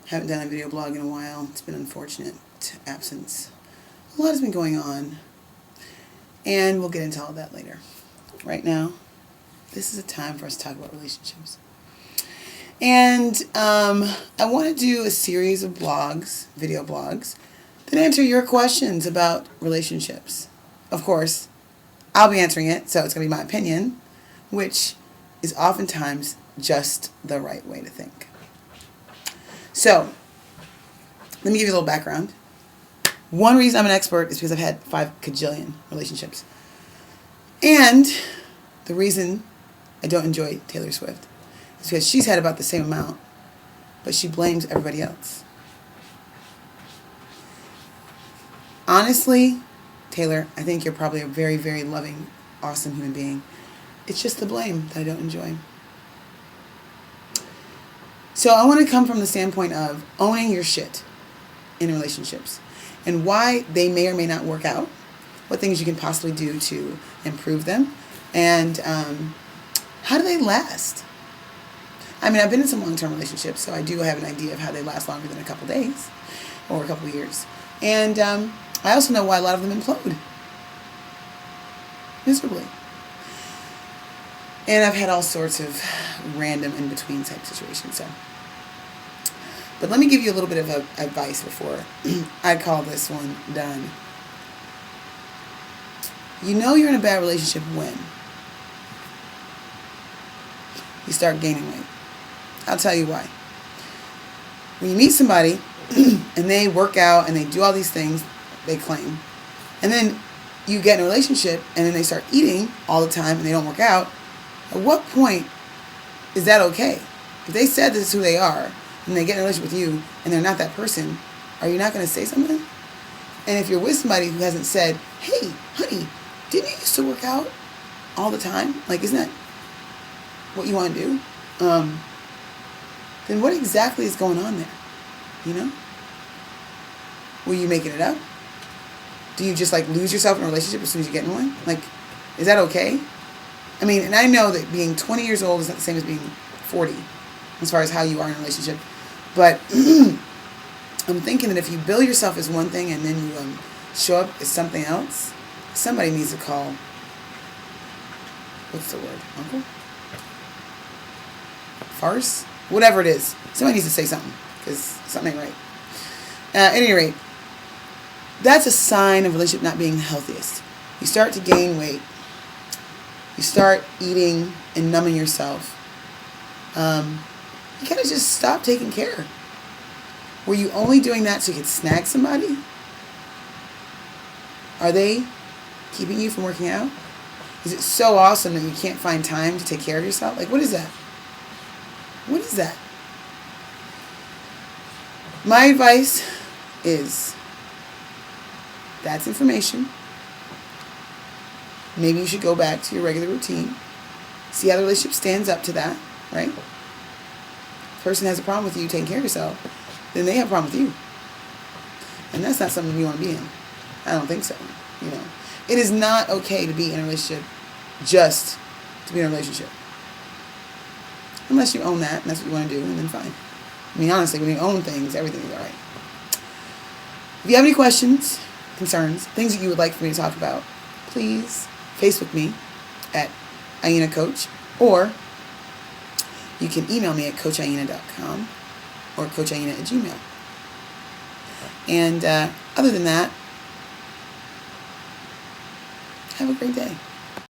Haven't done a video blog in a while. It's been unfortunate absence. A lot has been going on, and we'll get into all that later. Right now, this is a time for us to talk about relationships. And I want to do a series of blogs, video blogs, that answer your questions about relationships. Of course, I'll be answering it, so it's going to be my opinion, which is oftentimes just the right way to think. So, let me give you a little background. One reason I'm an expert is because I've had 5 kajillion relationships. And the reason I don't enjoy Taylor Swift is because she's had about the same amount, but she blames everybody else. Honestly, Taylor, I think you're probably a very, very loving, awesome human being. It's just the blame that I don't enjoy. So I want to come from the standpoint of owning your shit in relationships and why they may or may not work out, what things you can possibly do to improve them, and how do they last? I mean, I've been in some long-term relationships, so I do have an idea of how they last longer than a couple days or a couple of years. And I also know why a lot of them implode miserably. And I've had all sorts of random in-between type situations. So, but let me give you a little bit of advice before I call this one done. You know you're in a bad relationship when you start gaining weight. I'll tell you why. When you meet somebody and they work out and they do all these things they claim, and then you get in a relationship and then they start eating all the time and they don't work out, at what point is that okay? If they said this is who they are and they get in a relationship with you and they're not that person, are you not going to say something? And if you're with somebody who hasn't said, hey, honey, didn't you used to work out all the time? Like, isn't that what you want to do? Then what exactly is going on there? You know? Were you making it up? Do you just like lose yourself in a relationship as soon as you get in one? Like, is that okay? I mean, and I know that being 20 years old is not the same as being 40 as far as how you are in a relationship. But I'm thinking that if you bill yourself as one thing and then you show up as something else, somebody needs to call, what's the word, uncle? Farce? Whatever it is. Somebody needs to say something because something ain't right. At any rate, that's a sign of a relationship not being the healthiest. You start to gain weight. You start eating and numbing yourself. You gotta just stop taking care. Were you only doing that so you could snag somebody? Are they keeping you from working out? Is it so awesome that you can't find time to take care of yourself? Like, what is that? What is that? My advice is, that's information. Maybe you should go back to your regular routine. See how the relationship stands up to that, right? If the person has a problem with you taking care of yourself, then they have a problem with you. And that's not something you want to be in. I don't think so. You know, it is not okay to be in a relationship just to be in a relationship. Unless you own that and that's what you want to do, and then fine. I mean, honestly, when you own things, everything is all right. If you have any questions, concerns, things that you would like for me to talk about, please Facebook me at Aina Coach, or you can email me at coachaina.com or coachaina@gmail.com. And other than that, have a great day.